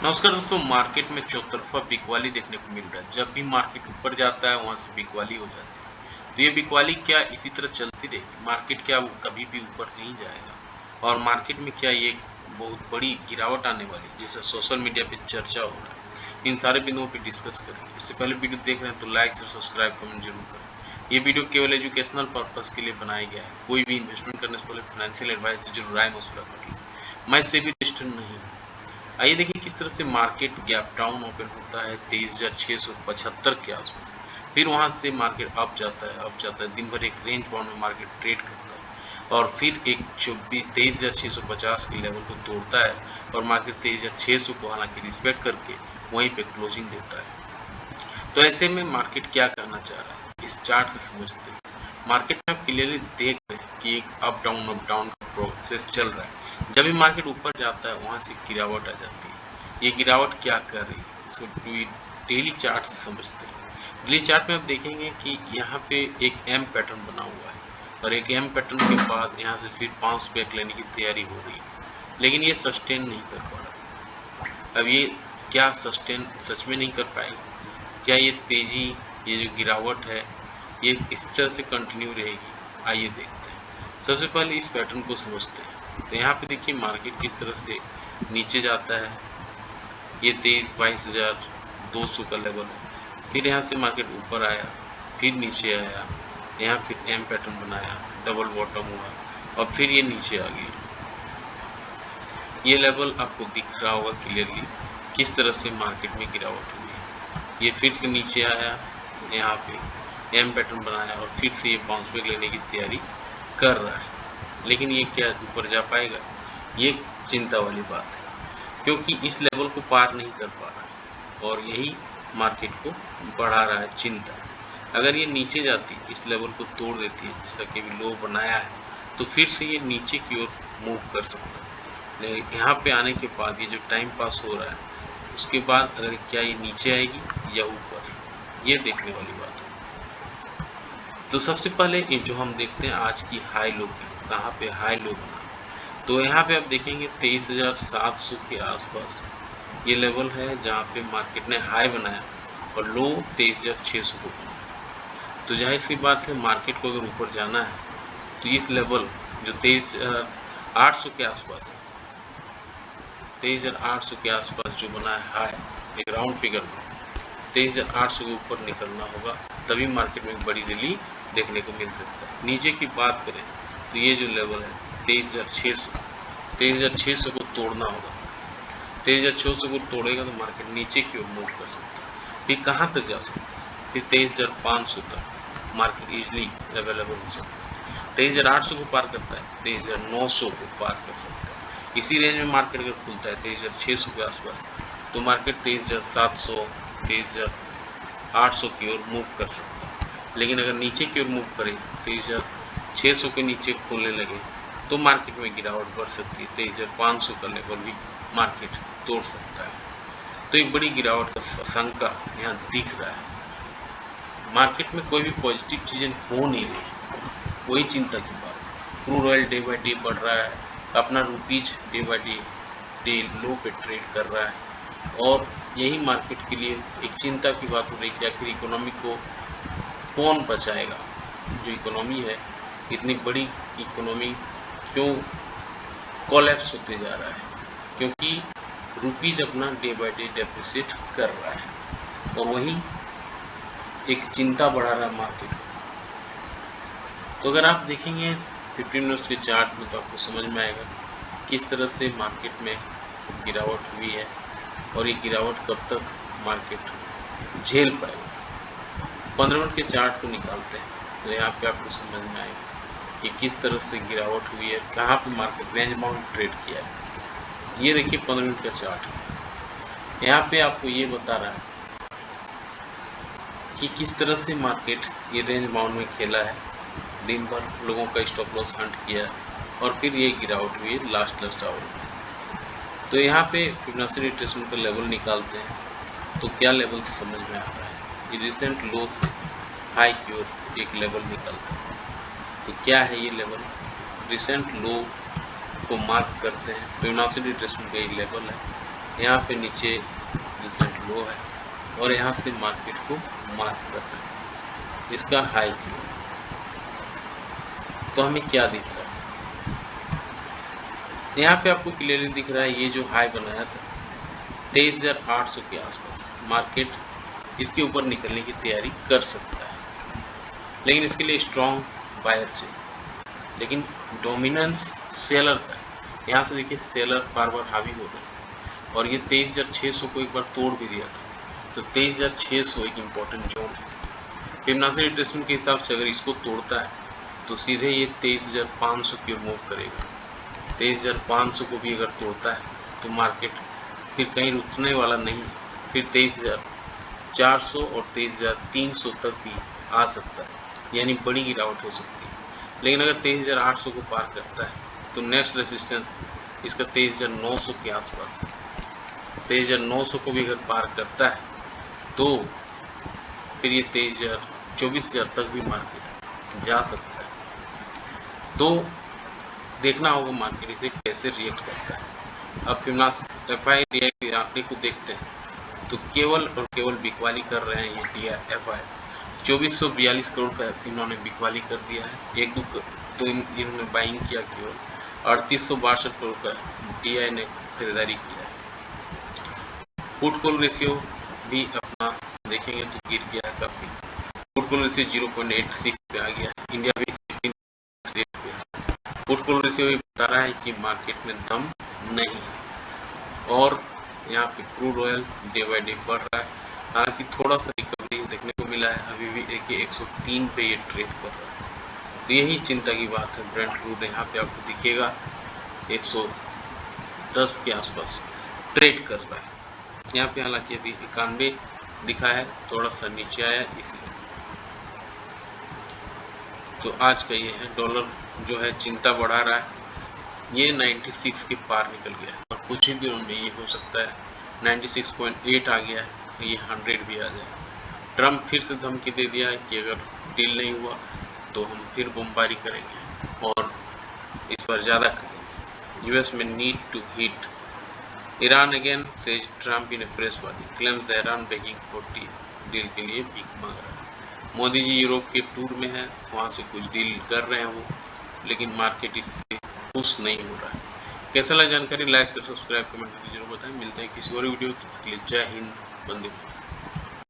नमस्कार दोस्तों, मार्केट में चौतरफा बिकवाली देखने को मिल रहा है। जब भी मार्केट ऊपर जाता है वहाँ से बिकवाली हो जाती है। तो ये बिकवाली क्या इसी तरह चलती रहेगी? मार्केट क्या वो कभी भी ऊपर नहीं जाएगा? और मार्केट में क्या ये बहुत बड़ी गिरावट आने वाली है, जैसा सोशल मीडिया पे चर्चा हो रहा है? इन सारे बिंदुओं पे डिस्कस करेंगे। इससे पहले वीडियो देख रहे हैं तो लाइक और सब्सक्राइब कमेंट जरूर करें। ये वीडियो केवल एजुकेशनल पर्पस के लिए बनाया गया है। कोई भी इन्वेस्टमेंट करने से पहले फाइनेंशियल एडवाइस से जरूर राय मशवरा कर लें। मैं इससे भी रजिस्टर्ड नहीं हूँ। आइए देखिए किस तरह से मार्केट गैप डाउन ओपन होता है 23,675 के आसपास। फिर वहां से मार्केट अप जाता है, दिन भर एक रेंज बाउंड में मार्केट ट्रेड करता है और फिर एक 23,650 के लेवल को तोड़ता है और मार्केट 23,600 को हालांकि रिस्पेक्ट करके वहीं पे क्लोजिंग देता है। तो ऐसे में मार्केट क्या करना चाह रहा है इस चार्ट से समझते हैं। मार्केट में आप क्लियरली देख रहे हैं कि एक अप डाउन का प्रोसेस चल रहा है। जब भी मार्केट ऊपर जाता है वहां से गिरावट आ जाती है। ये गिरावट क्या कर रही है इसको डेली चार्ट से समझते हैं। डेली चार्ट में आप देखेंगे कि यहाँ पे एक एम पैटर्न बना हुआ है और एक एम पैटर्न के बाद यहाँ से फिर बाउंस बैक लेने की तैयारी हो रही है, लेकिन ये सस्टेन नहीं कर पा रहा। अब ये क्या सस्टेन सच में नहीं कर पाएगी? क्या ये तेज़ी, ये जो गिरावट है, ये इस तरह से कंटिन्यू रहेगी? आइए देखते हैं। सबसे पहले इस पैटर्न को समझते हैं। तो यहाँ पे देखिए मार्केट किस तरह से नीचे जाता है। ये 23-22,200 का लेवल है। फिर यहाँ से मार्केट ऊपर आया, फिर नीचे आया, यहाँ फिर एम पैटर्न बनाया, डबल बॉटम हुआ और फिर ये नीचे आ गया। ये लेवल आपको दिख रहा होगा क्लियरली किस तरह से मार्केट में गिरावट हुई है। ये फिर से नीचे आया, यहाँ पे एम पैटर्न बनाया और फिर से ये बाउंस बैक लेने की तैयारी कर रहा है, लेकिन ये क्या ऊपर जा पाएगा? ये चिंता वाली बात है, क्योंकि इस लेवल को पार नहीं कर पा रहा है और यही मार्केट को बढ़ा रहा है चिंता। अगर ये नीचे जाती, इस लेवल को तोड़ देती है जैसा कि अभी लो बनाया है, तो फिर से ये नीचे की ओर मूव कर सकता है। लेकिन यहाँ पे आने के बाद ये जो टाइम पास हो रहा है, उसके बाद अगर क्या ये नीचे आएगी या ऊपर, ये देखने वाली बात है। तो सबसे पहले ये जो हम देखते हैं आज की हाई लो की, कहाँ पे हाई लो बना, तो यहाँ पे आप देखेंगे 23,700 के आसपास ये लेवल है जहाँ पे मार्केट ने हाई बनाया और लो 23,600 को बना। तो जाहिर सी बात है मार्केट को अगर ऊपर जाना है तो इस लेवल जो 23,800 के आसपास है, 23,800 के आसपास जो बना है हाई, एक राउंड फिगर में 23,800 के ऊपर निकलना होगा, तभी मार्केट में बड़ी रैली देखने को मिल सकता है। नीचे की बात करें तो ये जो लेवल है 23,600 को तोड़ना होगा। 23,600 को तोड़ेगा तो मार्केट नीचे की ओर मूव कर सकता है। फिर कहाँ तक जा सकता है? फिर 23,500 तक मार्केट इजिली अवेलेबल हो सकता है। 23,800 को पार करता है, 23,900 को पार कर सकता है। इसी रेंज में मार्केट अगर खुलता है 23,600 के आसपास, तो मार्केट 23,700, 23,800 की ओर मूव कर सकता है। लेकिन अगर नीचे की ओर मूव करे, 23,600 के नीचे खोलने लगे, तो मार्केट में गिरावट बढ़ सकती है। 23,500 का लेवल भी मार्केट तोड़ सकता है। तो एक बड़ी गिरावट का आशंका यहाँ दिख रहा है। मार्केट में कोई भी पॉजिटिव चीज़ें हो नहीं रही, वही चिंता की बात है। Crude oil day by day बढ़ रहा है, अपना रुपीज डे बाई डे लो पे ट्रेड कर रहा है और यही मार्केट के लिए एक चिंता की बात हो रही है कि आखिर इकोनॉमी को कौन बचाएगा। जो इकोनॉमी है, इतनी बड़ी इकोनॉमी क्यों कोलैप्स होते जा रहा है? क्योंकि रुपीज अपना डे बाई डे डेप्रिसिएट कर रहा है और वही एक चिंता बढ़ा रहा है मार्केट को। तो अगर आप देखेंगे 15 मिनट्स के चार्ट में तो आपको समझ में आएगा किस तरह से मार्केट में गिरावट हुई है और ये गिरावट कब तक मार्केट झेल पाएगा। 15 मिनट के चार्ट को निकालते हैं तो यहाँ पे आपको समझ में आएगा कि किस तरह से गिरावट हुई है, कहाँ पे मार्केट रेंज बाउंड ट्रेड किया है। ये देखिए 15 मिनट का चार्ट है, यहाँ पे आपको ये बता रहा है कि किस तरह से मार्केट ये रेंज बाउंड में खेला है, दिन भर लोगों का स्टॉप लॉस हंट किया और फिर ये गिरावट हुई है लास्ट आवर में। तो यहाँ पे फिबोनाची रिट्रेसमेंट का लेवल निकालते हैं तो क्या लेवल समझ में आ रहा है? ये रिसेंट लो से हाई की ओर एक लेवल निकलता है। तो क्या है ये लेवल? रिसेंट लो को मार्क करते हैं, फिबोनाची रिट्रेसमेंट का ये लेवल है यहाँ पे नीचे रिसेंट लो है और यहाँ से मार्केट को मार्क कर रहा है इसका हाई लो। तो हमें क्या दिख रहा है, यहाँ पे आपको क्लियरली दिख रहा है ये जो हाई बनाया था 23,800 के आसपास, मार्केट इसके ऊपर निकलने की तैयारी कर सकता है, लेकिन इसके लिए स्ट्रॉन्ग बायर चाहिए। लेकिन डोमिनेंस सेलर का है, यहाँ से देखिए सेलर बार बार हावी हो रहे हैं और ये 23,600 को एक बार तोड़ भी दिया था। तो 23,600 एक इम्पोर्टेंट जोन है। फिबोनाची रिट्रेसमेंट के हिसाब से अगर इसको तोड़ता है तो सीधे ये 23,500 की ओर मूव करेगा। 23,500 को भी अगर तोड़ता है तो मार्केट फिर कहीं रुकने वाला नहीं, फिर 23,400 और 23,300 तक भी आ सकता है, यानी बड़ी गिरावट हो सकती है। लेकिन अगर 23,800 को पार करता है तो नेक्स्ट रेजिस्टेंस इसका 23,900 के आसपास है। 23,900 को भी अगर पार करता है तो फिर ये 24,000 तक भी मार्केट जा सकता है। तो देखना होगा मार्केट इसे कैसे रिएक्ट करता है। अब फिबोनाची FI के आंकड़े को देखते हैं तो केवल और केवल बिकवाली कर रहे हैं ये FI 2442 करोड़ का इन्होंने बिकवाली कर दिया है। एक दो तो इन्होंने बाइंग किया, केवल 3862 करोड़ का DI ने खरीदारी किया है। पुट कॉल रेशियो भी अपना देखेंगे तो गिर गया है काफी, पुट कॉल रेशियो 0.86 पे आ गया है। इंडिया भी 16 पे है। पुट कॉल रेशियो भी बता रहा है कि मार्केट में दम नहीं है और यहाँ पे crude oil day by day बढ़ रहा है, हालांकि थोड़ा सा रिकवरी देखने को मिला है। अभी भी देखिए 103 पे ये ट्रेड कर रहा है, तो यही चिंता की बात है। ब्रेंट क्रूड यहाँ पे आपको दिखेगा 110 के आसपास ट्रेड कर रहा है। यहाँ पे हालांकि अभी 91 दिखा है, थोड़ा सा नीचे आया इसलिए। तो आज का ये है, डॉलर जो है चिंता बढ़ा रहा है, ये 96 के पार निकल गया है और कुछ ही दिनों में ये हो सकता है 96.8 आ गया है, तो ये 100 भी आ जाए। ट्रम्प फिर से धमकी दे दिया है कि अगर डील नहीं हुआ तो हम फिर बमबारी करेंगे और इस पर ज़्यादा करेंगे। यूएस में need to hit Iran again says Trump in a fresh warning, claims the Iran begging for deal के लिए भीख मांग रहा है। मोदी जी यूरोप के टूर में हैं, वहाँ से कुछ डील कर रहे हैं वो, लेकिन मार्केट इससे खुश नहीं हो रहा है। कैसा लगा जानकारी, लाइक शेयर सब्सक्राइब कमेंट करके जरूर बताएं। मिलते हैं किसी और वीडियो, तब तक के लिए जय हिंद, वंदे मातरम।